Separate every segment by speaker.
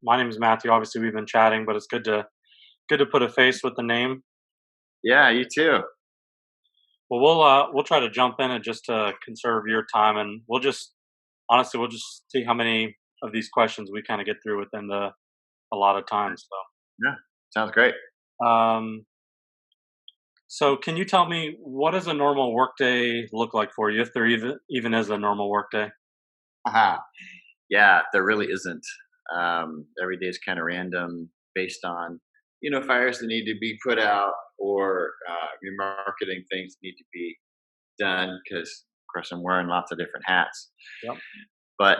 Speaker 1: My name is Matthew. Obviously, we've been chatting, but it's good to put a face with the name.
Speaker 2: Yeah, you too.
Speaker 1: Well, we'll try to jump in and just to conserve your time, and we'll just see how many of these questions we kind of get through within the a lot of time.
Speaker 2: Yeah, sounds great.
Speaker 1: So can you tell me what does a normal workday look like for you, if there even is a normal workday?
Speaker 2: Aha. Yeah, there really isn't. Every day is kind of random based on, fires that need to be put out or remarketing things that need to be done because, of course, I'm wearing lots of different hats.
Speaker 1: Yep.
Speaker 2: But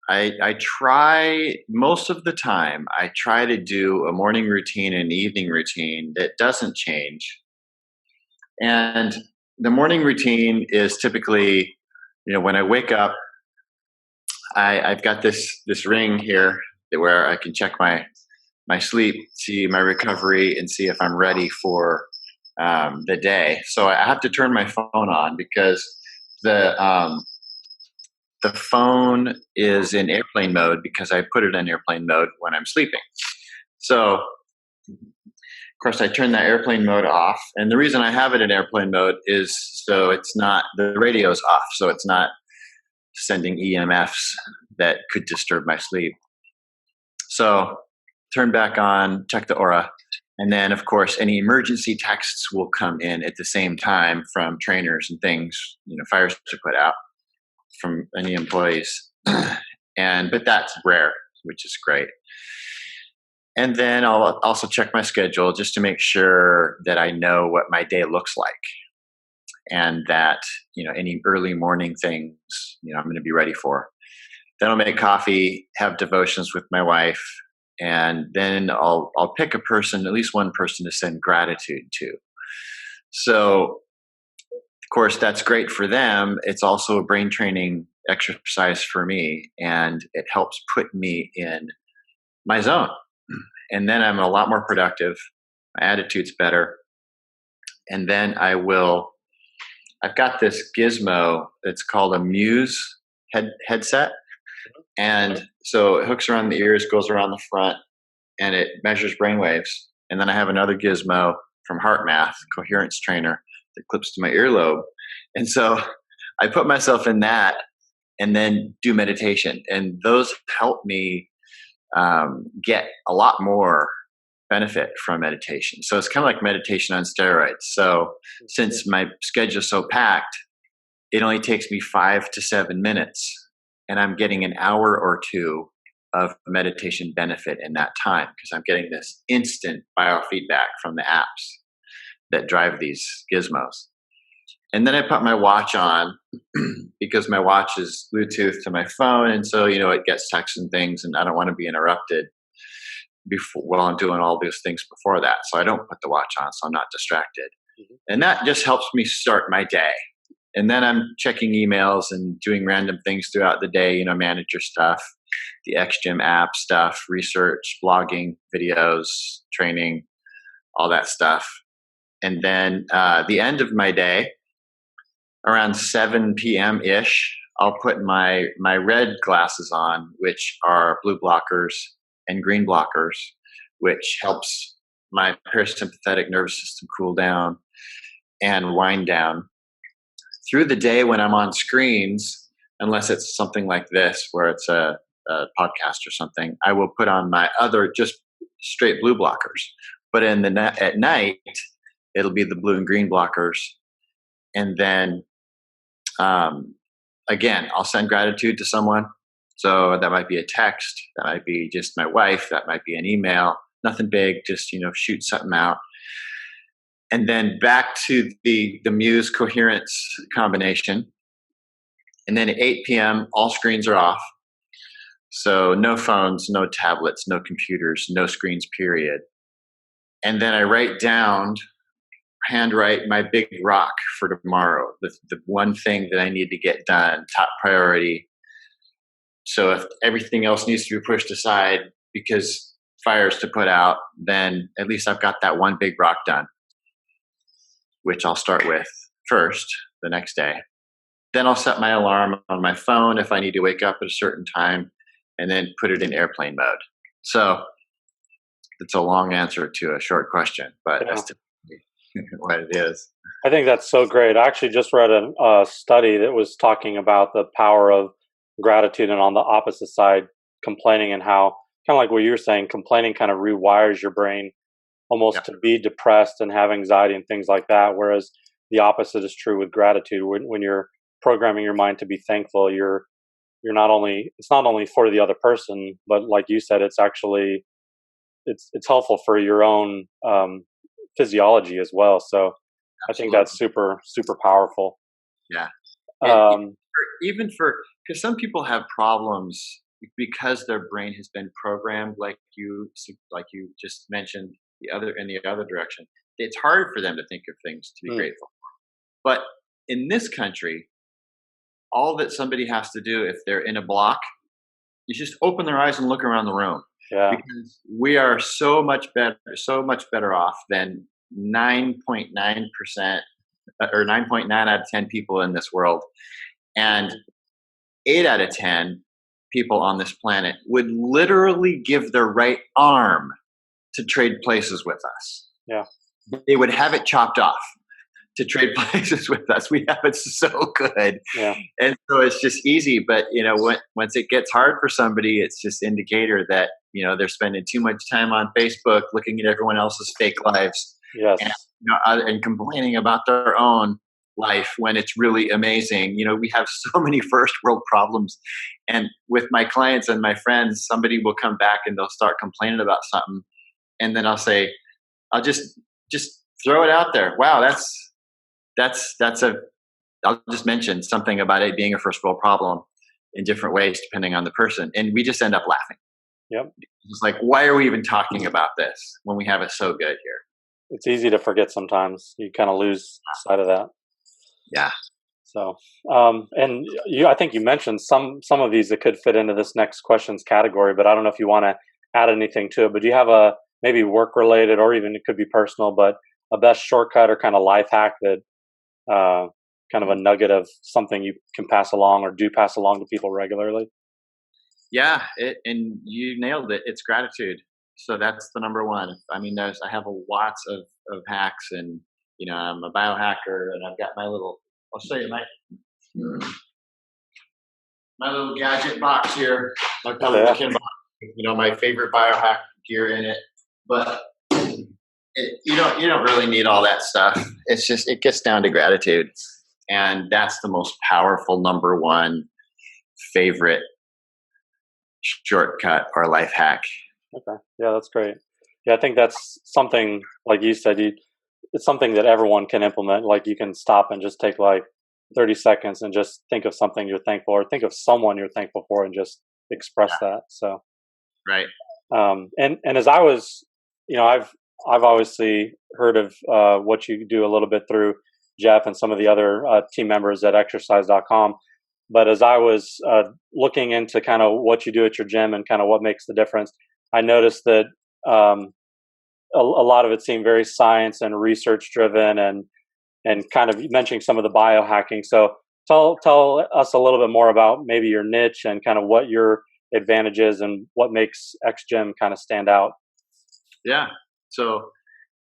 Speaker 2: I try most of the time, I try to do a morning routine and evening routine that doesn't change. And the morning routine is typically, when I wake up, I've got this ring here where I can check my sleep, see my recovery, and see if I'm ready for the day. So I have to turn my phone on because the phone is in airplane mode because I put it in airplane mode when I'm sleeping. So of course I turn that airplane mode off, and the reason I have it in airplane mode is so it's not the radio's off, so it's not sending EMFs that could disturb my sleep. So turn back on, check the aura, and then of course any emergency texts will come in at the same time from trainers and things, fires to put out from any employees. But that's rare, which is great. And then I'll also check my schedule just to make sure that I know what my day looks like and that, any early morning things, I'm going to be ready for. Then I'll make coffee, have devotions with my wife, and then I'll pick a person, at least one person to send gratitude to. So of course, that's great for them. It's also a brain training exercise for me, and it helps put me in my zone. And then I'm a lot more productive. My attitude's better. And then I've got this gizmo that's called a Muse headset. And so it hooks around the ears, goes around the front, and it measures brain waves. And then I have another gizmo from HeartMath, coherence trainer, that clips to my earlobe. And so I put myself in that and then do meditation. And those help me get a lot more benefit from meditation. So it's kind of like meditation on steroids. So since my schedule is so packed, it only takes me 5 to 7 minutes, and I'm getting an hour or two of meditation benefit in that time because I'm getting this instant biofeedback from the apps that drive these gizmos. And then I put my watch on because my watch is Bluetooth to my phone. And so, it gets texts and things, and I don't want to be interrupted while I'm doing all those things before that. So I don't put the watch on so I'm not distracted. Mm-hmm. And that just helps me start my day. And then I'm checking emails and doing random things throughout the day, manager stuff, the XGym app stuff, research, blogging, videos, training, all that stuff. And then the end of my day, around 7 p.m. ish, I'll put my red glasses on, which are blue blockers and green blockers, which helps my parasympathetic nervous system cool down and wind down. Through the day when I'm on screens, unless it's something like this where it's a podcast or something, I will put on my other just straight blue blockers. But at night, it'll be the blue and green blockers. And then again, I'll send gratitude to someone. So that might be a text, that might be just my wife, that might be an email, nothing big, just, shoot something out. And then back to the Muse coherence combination. And then at 8 p.m., all screens are off. So no phones, no tablets, no computers, no screens, period. And then I handwrite my big rock for tomorrow, the one thing that I need to get done, top priority. So if everything else needs to be pushed aside because fires to put out, then at least I've got that one big rock done, which I'll start with first the next day. Then I'll set my alarm on my phone if I need to wake up at a certain time, and then put it in airplane mode. So it's a long answer to a short question, but
Speaker 1: Yeah.
Speaker 2: that's typically what it is.
Speaker 1: I think that's so great. I actually just read a study that was talking about the power of gratitude, and on the opposite side, complaining, and how, kind of like what you were saying, complaining kind of rewires your brain almost
Speaker 2: Yep,
Speaker 1: to be depressed and have anxiety and things like that. Whereas the opposite is true with gratitude. When you're programming your mind to be thankful, you're not only, it's not only for the other person, but like you said, it's actually, it's helpful for your own physiology as well. So I think
Speaker 2: absolutely.
Speaker 1: that's super super powerful.
Speaker 2: Yeah. And
Speaker 1: Um,
Speaker 2: even for, because some people have problems because their brain has been programmed, like you just mentioned, the other direction. It's hard for them to think of things to be
Speaker 1: mm,
Speaker 2: grateful. But in this country, all that somebody has to do if they're in a block is just open their eyes and look around the room,
Speaker 1: yeah,
Speaker 2: because we are so much better off than 9.9% or 9.9 out of 10 people in this world. And 8 out of 10 people on this planet would literally give their right arm to trade places with us.
Speaker 1: yeah,
Speaker 2: They would have it chopped off to trade places with us. We have it so good.
Speaker 1: yeah,
Speaker 2: And so it's just easy. But, once it gets hard for somebody, it's just indicator that, they're spending too much time on Facebook looking at everyone else's fake lives, and,
Speaker 1: yes,
Speaker 2: and complaining about their own life when it's really amazing. We have so many first world problems. And with my clients and my friends, somebody will come back and they'll start complaining about something. And then I'll just throw it out there. Wow, that's a I'll just mention something about it being a first world problem in different ways depending on the person, and we just end up laughing.
Speaker 1: yep.
Speaker 2: It's like, why are we even talking about this when we have it so good here?
Speaker 1: It's easy to forget sometimes. You kind of lose sight of that.
Speaker 2: Yeah.
Speaker 1: So, and I think you mentioned some of these that could fit into this next questions category, but I don't know if you want to add anything to it. But do you have a, maybe work related, or even it could be personal, but a best shortcut or kind of life hack that, uh, kind of a nugget of something you can pass along or do pass along to people regularly?
Speaker 2: Yeah, and you nailed it. It's gratitude. So that's the number one. I mean, I have lots of hacks, and I'm a biohacker, and I've got my little. I'll show you my little gadget box here. My
Speaker 1: Oh yeah,
Speaker 2: Pelican box. My favorite biohack gear in it. But you don't really need all that stuff. It's just, it gets down to gratitude, and that's the most powerful number one favorite shortcut or life hack.
Speaker 1: okay, yeah, that's great. Yeah, I think that's something like you said. It's something that everyone can implement. Like you can stop and just take like 30 seconds and just think of something you're thankful, or think of someone you're thankful for, and just express
Speaker 2: Yeah,
Speaker 1: that. So,
Speaker 2: right.
Speaker 1: and as I was, I've obviously heard of what you do a little bit through Jeff and some of the other team members at exercise.com. But as I was looking into kind of what you do at your gym and kind of what makes the difference, I noticed that um, a lot of it seemed very science and research driven, and kind of mentioning some of the biohacking. So tell us a little bit more about maybe your niche and kind of what your advantage is and what makes X Gym kind of stand out.
Speaker 2: Yeah. So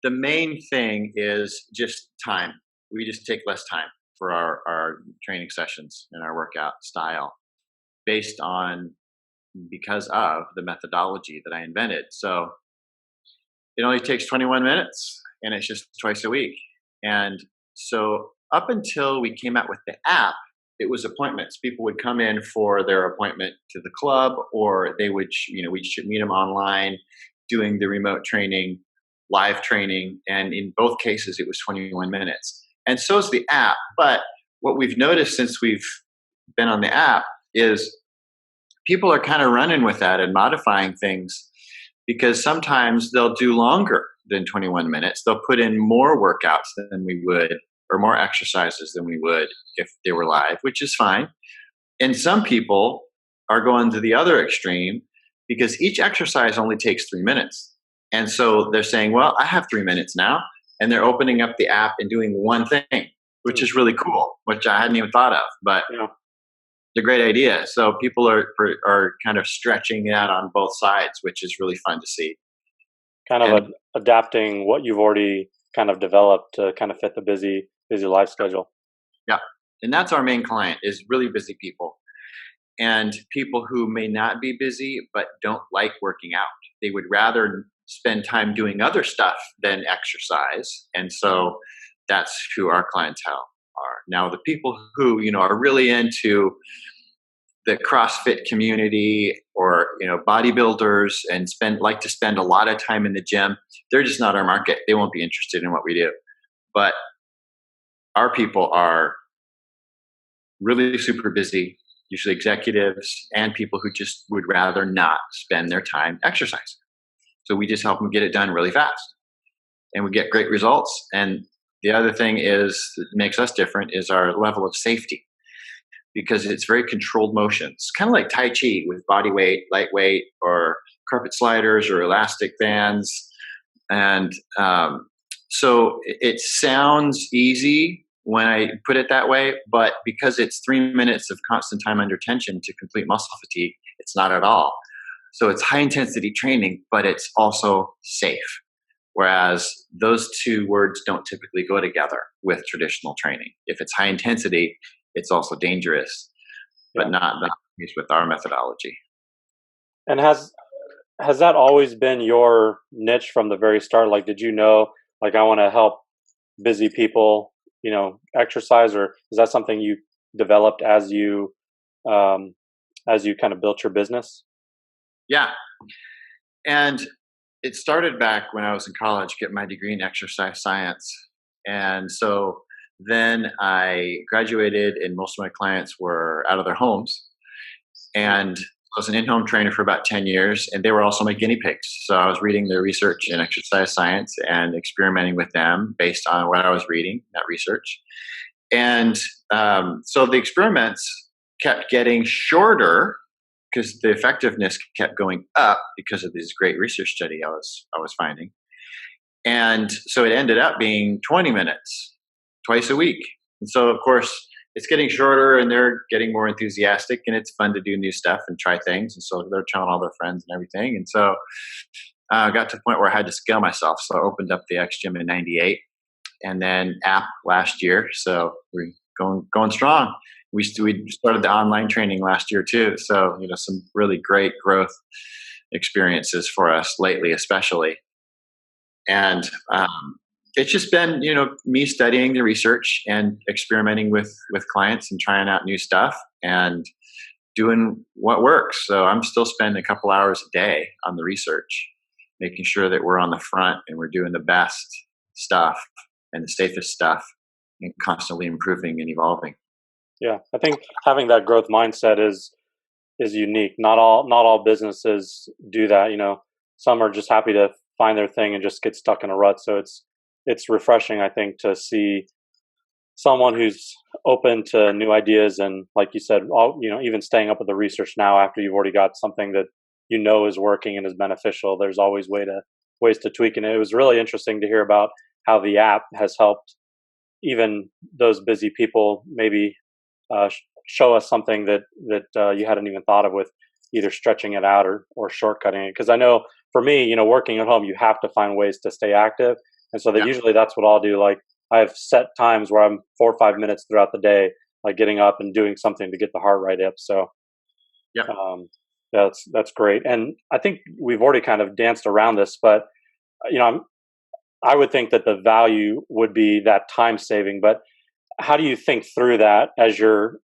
Speaker 2: the main thing is just time. We just take less time for our training sessions and our workout style based on, because of the methodology that I invented. So it only takes 21 minutes, and it's just twice a week. And so up until we came out with the app, it was appointments. People would come in for their appointment to the club, or they would, we should meet them online doing the remote training, live training. And in both cases, it was 21 minutes. And so is the app. But what we've noticed since we've been on the app is people are kind of running with that and modifying things, because sometimes they'll do longer than 21 minutes. They'll put in more workouts than we would, or more exercises than we would if they were live, which is fine. And some people are going to the other extreme because each exercise only takes 3 minutes. And so they're saying, well, I have 3 minutes now. And they're opening up the app and doing one thing, which
Speaker 1: Hmm.
Speaker 2: is really cool, which I hadn't even thought of. But
Speaker 1: Yeah.
Speaker 2: a great idea. So people are kind of stretching that on both sides, which is really fun to see.
Speaker 1: Kind of
Speaker 2: And
Speaker 1: adapting what you've already kind of developed to kind of fit the busy life schedule.
Speaker 2: yeah, and that's our main client is really busy people and people who may not be busy but don't like working out. They would rather spend time doing other stuff than exercise. And so that's who our clientele are. Now, the people who, are really into the CrossFit community or, bodybuilders and like to spend a lot of time in the gym, they're just not our market. They won't be interested in what we do. But our people are really super busy, usually executives and people who just would rather not spend their time exercising. So we just help them get it done really fast and we get great results. And the other thing is that makes us different is our level of safety because it's very controlled motions, kind of like Tai Chi with body weight, lightweight, or carpet sliders or elastic bands. And so it sounds easy when I put it that way, but because it's 3 minutes of constant time under tension to complete muscle fatigue, it's not at all. So it's high intensity training, but it's also safe. Whereas those two words don't typically go together with traditional training. If it's high intensity, it's also dangerous, but
Speaker 1: Yeah.
Speaker 2: not the case with our methodology.
Speaker 1: And has that always been your niche from the very start? Like, did you know, like, I want to help busy people, exercise, or is that something you developed um, as you kind of built your business?
Speaker 2: Yeah. And it started back when I was in college, getting my degree in exercise science. And so then I graduated, and most of my clients were out of their homes. And I was an in home trainer for about 10 years, and they were also my guinea pigs. So I was reading their research in exercise science and experimenting with them based on what I was reading, that research. And so the experiments kept getting shorter because the effectiveness kept going up because of this great research study I was finding. And so it ended up being 20 minutes twice a week. And so of course it's getting shorter and they're getting more enthusiastic and it's fun to do new stuff and try things. And so they're telling all their friends and everything. And so I got to the point where I had to scale myself. So I opened up the X Gym in 98 and then app last year. So we're going strong. We started the online training last year too. So, some really great growth experiences for us lately, especially. And it's just been, me studying the research and experimenting with clients and trying out new stuff and doing what works. So I'm still spending a couple hours a day on the research, making sure that we're on the front and we're doing the best stuff and the safest stuff and constantly improving and evolving.
Speaker 1: Yeah, I think having that growth mindset is unique. Not all businesses do that. Some are just happy to find their thing and just get stuck in a rut. So it's refreshing, I think, to see someone who's open to new ideas and, like you said, even staying up with the research now after you've already got something that is working and is beneficial. There's always ways to tweak it. And it was really interesting to hear about how the app has helped even those busy people maybe show us something that you hadn't even thought of, with either stretching it out or shortcutting it. Because I know for me, working at home, you have to find ways to stay active, and so that
Speaker 2: Yeah.
Speaker 1: usually that's what I'll do. Like, I have set times where I'm 4 or 5 minutes throughout the day, like getting up and doing something to get the heart rate up. So
Speaker 2: Yeah.
Speaker 1: um, that's great, and I think we've already kind of danced around this, but I would think that the value would be that time saving. But how do you think through that as you're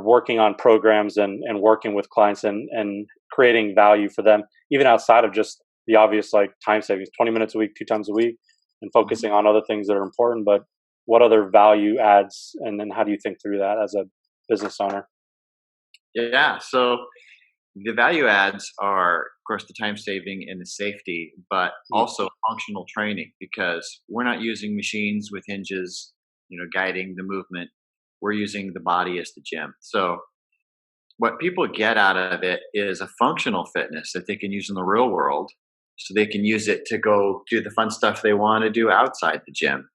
Speaker 1: working on programs and working with clients and creating value for them, even outside of just the obvious, like, time savings, 20 minutes a week, 2 times a week, and
Speaker 2: Mhm.
Speaker 1: focusing on other things that are important, but what other value adds, and then how do you think through that as a business owner?
Speaker 2: Yeah. So the value adds are, of course, the time saving and the safety, but
Speaker 1: Mm.
Speaker 2: also functional training because we're not using machines with hinges, guiding the movement. We're using the body as the gym. So what people get out of it is a functional fitness that they can use in the real world. So they can use it to go do the fun stuff they want to do outside the gym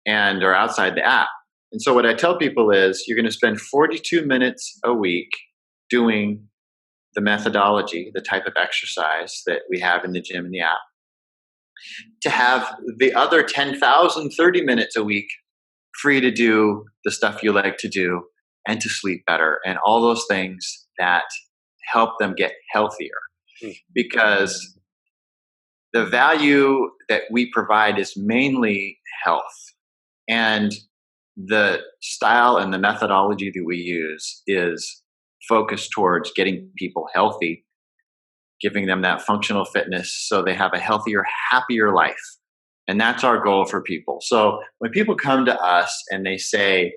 Speaker 2: or outside the app. And so what I tell people is you're going to spend 42 minutes a week doing the methodology, the type of exercise that we have in the gym and the app, to have the other 10,000, 30 minutes a week free to do the stuff you like to do and to sleep better and all those things that help them get healthier. Because the value that we provide is mainly health. And the style and the methodology that we use is focused towards getting people healthy, giving them that functional fitness so they have a healthier, happier life. And that's our goal for people. So when people come to us and they say,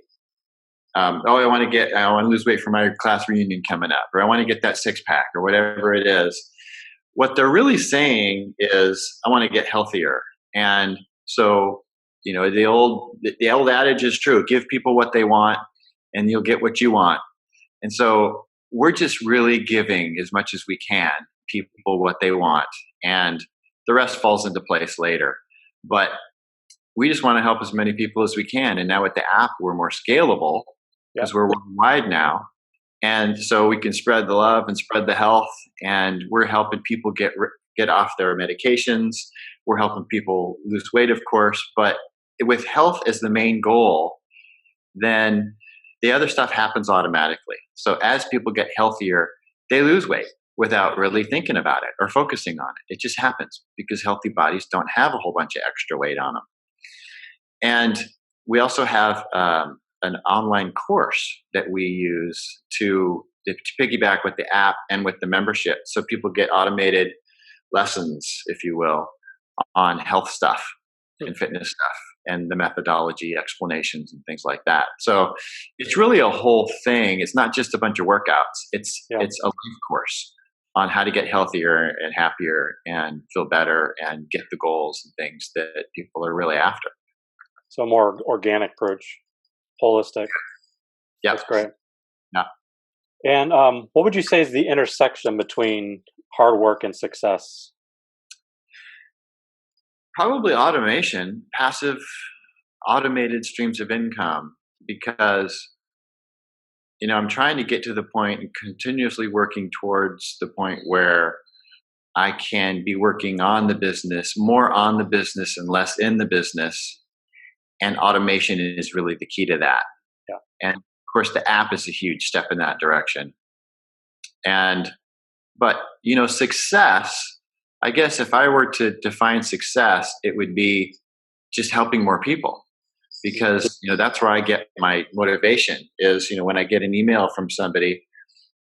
Speaker 2: I want to lose weight for my class reunion coming up, or I want to get that 6-pack or whatever it is, what they're really saying is, I want to get healthier. And so, the old adage is true: give people what they want and you'll get what you want. And so we're just really giving as much as we can people what they want, and the rest falls into place later. But we just want to help as many people as we can. And now with the app, we're more scalable because we're worldwide now. And so we can spread the love and spread the health, and we're helping people get off their medications. We're helping people lose weight, of course, but with health as the main goal, then the other stuff happens automatically. So as people get healthier, they lose weight without really thinking about it or focusing on it. It just happens because healthy bodies don't have a whole bunch of extra weight on them. And we also have an online course that we use to piggyback with the app and with the membership. So people get automated lessons, if you will, on health stuff and fitness stuff and the methodology explanations and things like that. So it's really a whole thing. It's not just a bunch of workouts. It's a life course on how to get healthier and happier and feel better and get the goals and things that people are really after.
Speaker 1: So a more organic approach, holistic.
Speaker 2: Yeah.
Speaker 1: That's great.
Speaker 2: Yeah.
Speaker 1: And what would you say is the intersection between hard work and success?
Speaker 2: Probably automation, passive automated streams of income, because I'm trying to get to the point and continuously working towards the point where I can be working on the business, more on the business and less in the business. And automation is really the key to that.
Speaker 1: Yeah.
Speaker 2: And of course, the app is a huge step in that direction. But success, I guess if I were to define success, it would be just helping more people, because that's where I get my motivation is, when I get an email from somebody.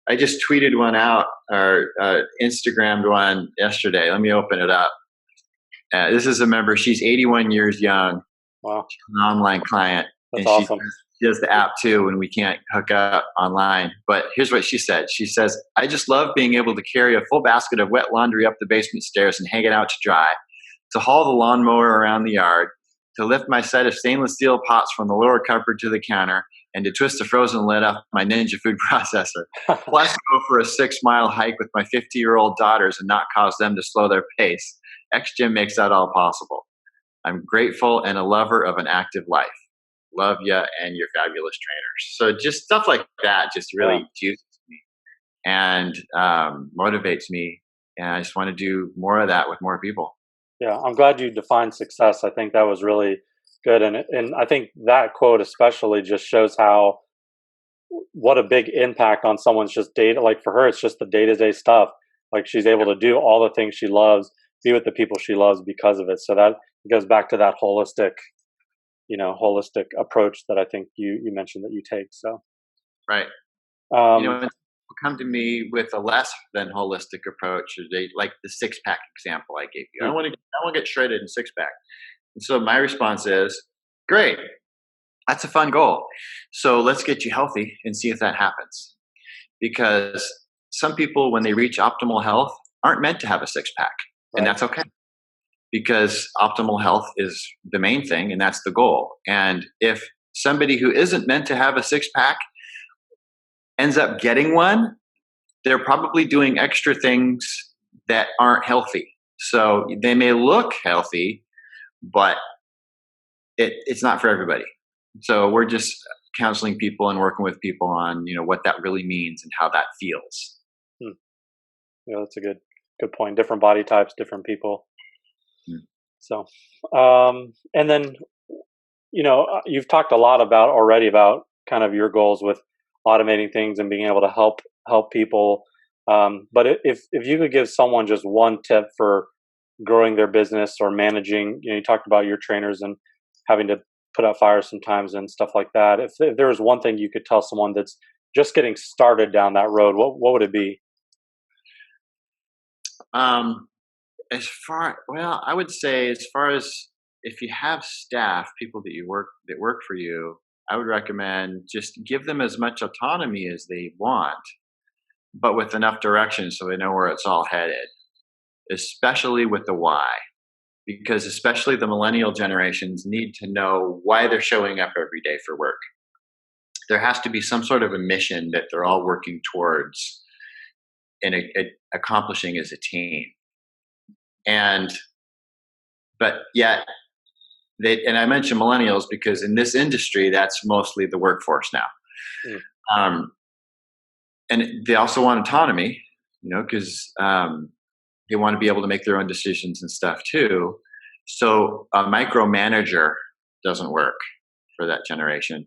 Speaker 2: I just tweeted one out or Instagrammed one yesterday. Let me open it up. This is a member. She's 81 years young.
Speaker 1: Wow.
Speaker 2: She's an online client.
Speaker 1: That's
Speaker 2: and
Speaker 1: awesome.
Speaker 2: She does the app too, and we can't hook up online. But here's what she said. She says, I just love being able to carry a full basket of wet laundry up the basement stairs and hang it out to dry, to haul the lawnmower around the yard, to lift my set of stainless steel pots from the lower cupboard to the counter, and to twist the frozen lid off my Ninja food processor. Plus, go for a 6-mile hike with my 50-year-old daughters and not cause them to slow their pace. X-Gym makes that all possible. I'm grateful and a lover of an active life. Love ya and your fabulous trainers. So just stuff like that just really juices me and motivates me. And I just want to do more of that with more people.
Speaker 1: Yeah, I'm glad you defined success. I think that was really good. And I think that quote especially just shows what a big impact on someone's just data. Like for her, it's just the day-to-day stuff. Like she's able to do all the things she loves, be with the people she loves because of it. So that goes back to that holistic approach that I think you mentioned that you take. So,
Speaker 2: right. People come to me with a less than holistic approach, or like the 6-pack example I gave you. I want to get shredded in 6-pack. And so my response is, great. That's a fun goal. So let's get you healthy and see if that happens. Because some people, when they reach optimal health, aren't meant to have a 6-pack. Right. And that's okay. Because optimal health is the main thing, and that's the goal. And if somebody who isn't meant to have a 6-pack ends up getting one, they're probably doing extra things that aren't healthy. So they may look healthy, but it's not for everybody. So we're just counseling people and working with people on, what that really means and how that feels.
Speaker 1: Hmm. Yeah, that's a good point. Different body types, different people.
Speaker 2: Mm.
Speaker 1: So, and then you've talked a lot about kind of your goals with automating things and being able to help people. But if you could give someone just one tip for growing their business or managing, you talked about your trainers and having to put out fires sometimes and stuff like that. If there was one thing you could tell someone that's just getting started down that road, what would it be?
Speaker 2: Um, I would say as far as if you have staff, people that work for you, I would recommend just give them as much autonomy as they want, but with enough direction so they know where it's all headed, especially with the why. Because especially the millennial generations need to know why they're showing up every day for work. There has to be some sort of a mission that they're all working towards and accomplishing as a team. And but yet and I mentioned millennials because in this industry that's mostly the workforce now.
Speaker 1: Mm.
Speaker 2: Um, and they also want autonomy, because they want to be able to make their own decisions and stuff too. So a micromanager doesn't work for that generation,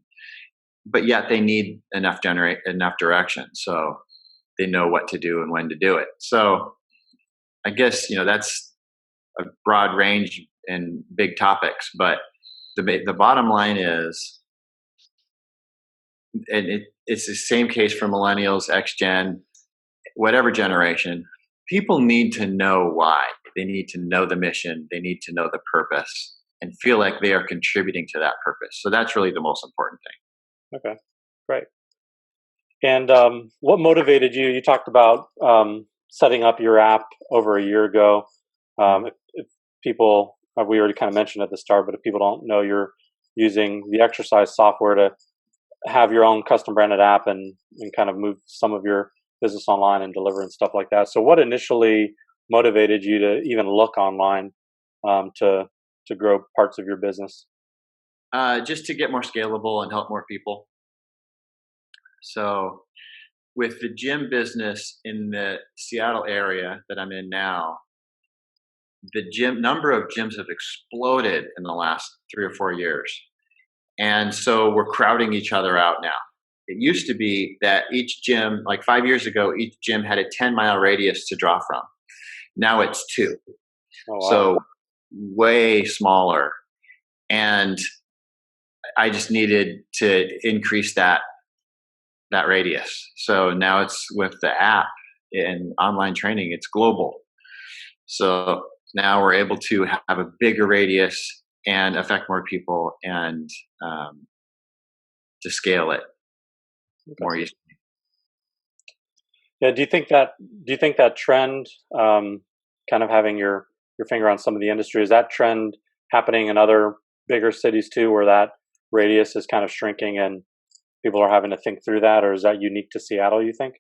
Speaker 2: but yet they need enough direction so they know what to do and when to do it. So I guess that's a broad range and big topics, but the bottom line is, and it's the same case for millennials, X Gen, whatever generation. People need to know why. They need to know the mission. They need to know the purpose and feel like they are contributing to that purpose. So that's really the most important thing.
Speaker 1: Okay, great. And what motivated you? You talked about setting up your app over a year ago. If people, we already kind of mentioned at the start, but if people don't know, you're using the exercise software to have your own custom branded app and kind of move some of your business online and deliver and stuff like that. So, what initially motivated you to even look online to grow parts of your business?
Speaker 2: Just to get more scalable and help more people. So, with the gym business in the Seattle area that I'm in now, the gym number of gyms have exploded in the last 3 or 4 years. And so we're crowding each other out now. It used to be that each gym, like 5 years ago, each gym had a 10-mile radius to draw from. Now it's two.
Speaker 1: Oh wow!
Speaker 2: So way smaller. And I just needed to increase that radius. So now it's with the app and online training, it's global. So now we're able to have a bigger radius and affect more people and to scale it more easily.
Speaker 1: Yeah. Do you think that trend, kind of having your finger on some of the industry, is that trend happening in other bigger cities too, where that radius is kind of shrinking and people are having to think through that, or is that unique to Seattle? You think?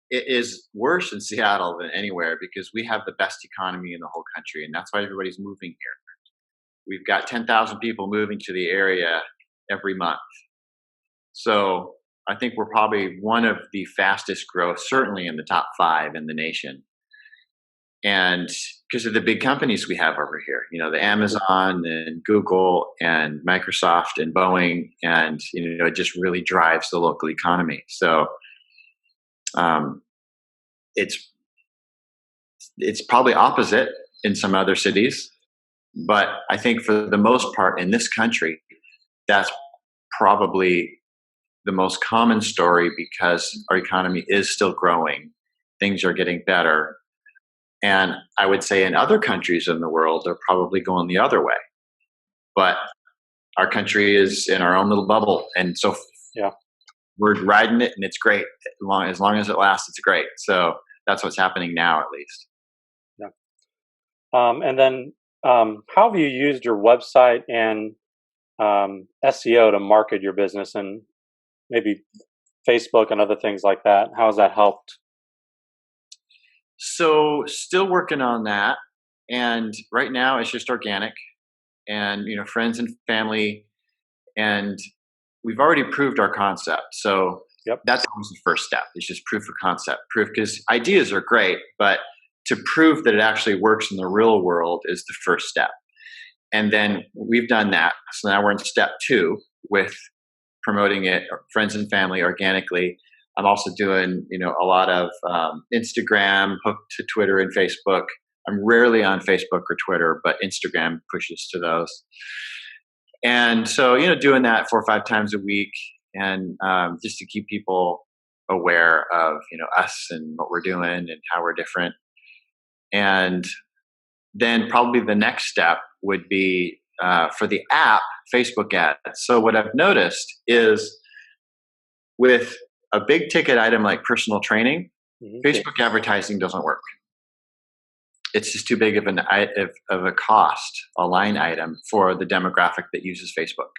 Speaker 2: It is worse in Seattle than anywhere because we have the best economy in the whole country, and that's why everybody's moving here. We've got 10,000 people moving to the area every month. So I think we're probably one of the fastest growth, certainly in the top 5 in the nation. And because of the big companies we have over here, the Amazon and Google and Microsoft and Boeing, and, it just really drives the local economy. So it's probably opposite in some other cities, but I think for the most part in this country, that's probably the most common story because our economy is still growing. Things are getting better. And I would say in other countries in the world, they're probably going the other way. But our country is in our own little bubble. And so
Speaker 1: Yeah.
Speaker 2: we're riding it and it's great. As long as it lasts, it's great. So that's what's happening now, at least.
Speaker 1: Yeah. And then, how have you used your website and SEO to market your business, and maybe Facebook and other things like that? How has that helped?
Speaker 2: So still working on that. And right now it's just organic and, friends and family and we've already proved our concept. So
Speaker 1: Yep.
Speaker 2: that's always the first step. It's just proof of concept. Proof, because ideas are great, but to prove that it actually works in the real world is the first step. And then we've done that. So now we're in step 2 with promoting it, friends and family, organically. I'm also doing, a lot of Instagram, hooked to Twitter and Facebook. I'm rarely on Facebook or Twitter, but Instagram pushes to those. And so, doing that 4 or 5 times a week, and just to keep people aware of, us and what we're doing and how we're different. And then probably the next step would be for the app, Facebook ads. So what I've noticed is with a big ticket item like personal training, Facebook advertising doesn't work. It's just too big of a cost, a line item for the demographic that uses Facebook.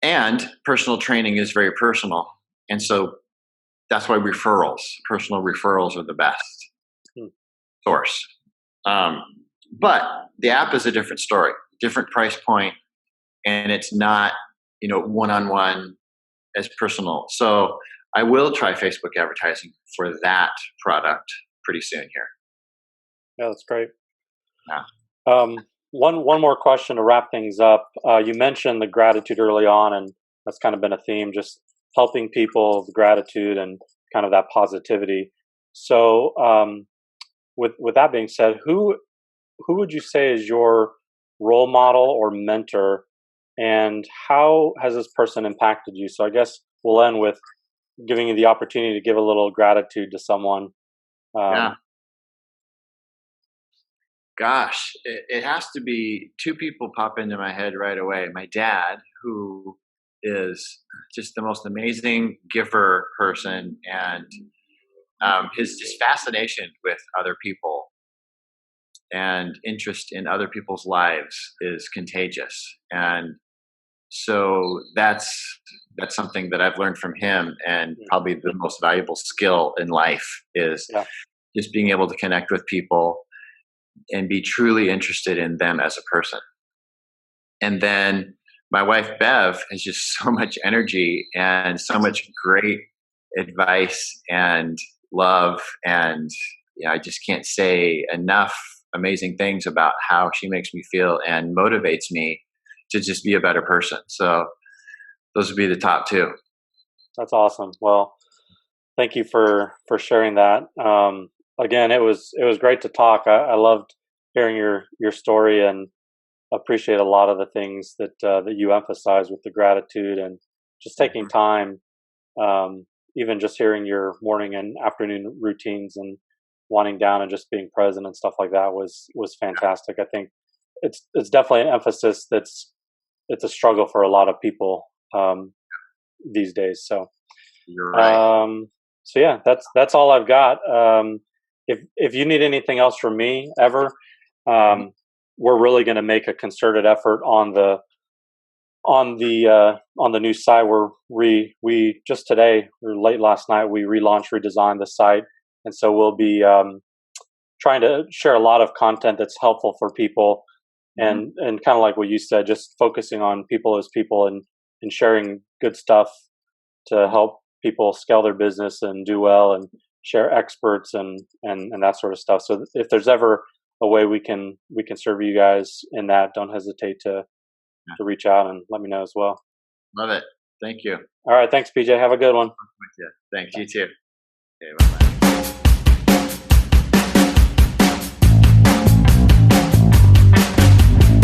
Speaker 2: And personal training is very personal. And so that's why personal referrals are the best source. But the app is a different story, different price point, and it's not, one-on-one as personal. So I will try Facebook advertising for that product pretty soon here.
Speaker 1: Yeah, that's great.
Speaker 2: Yeah.
Speaker 1: One more question to wrap things up. You mentioned the gratitude early on, and that's kind of been a theme, just helping people, the gratitude and kind of that positivity. So with that being said, who would you say is your role model or mentor, and how has this person impacted you? So I guess we'll end with giving you the opportunity to give a little gratitude to someone.
Speaker 2: Yeah. Gosh, it has to be 2 people pop into my head right away. My dad, who is just the most amazing giver person, and his just fascination with other people and interest in other people's lives is contagious. And so that's something that I've learned from him, and probably the most valuable skill in life is just being able to connect with people and be truly interested in them as a person. And then my wife, Bev, has just so much energy and so much great advice and love. And I just can't say enough amazing things about how she makes me feel and motivates me to just be a better person. So those would be the top 2.
Speaker 1: That's awesome. Well, thank you for sharing that. Again, it was great to talk. I loved hearing your story, and appreciate a lot of the things that you emphasize with the gratitude and just taking time. Even just hearing your morning and afternoon routines and winding down and just being present and stuff like that was fantastic. I think it's definitely an emphasis it's a struggle for a lot of people these days. So
Speaker 2: you're right.
Speaker 1: So yeah, that's all I've got. If you need anything else from me ever, we're really going to make a concerted effort on the new site. We just today or late last night we redesigned the site, and so we'll be trying to share a lot of content that's helpful for people, and kind of like what you said, just focusing on people as people and sharing good stuff to help people scale their business and do well, and share experts and that sort of stuff. So if there's ever a way we can serve you guys in that, don't hesitate to reach out and let me know as well.
Speaker 2: Love it. Thank you.
Speaker 1: All right. Thanks, PJ. Have a good one.
Speaker 2: Thanks. You too. Okay, bye-bye.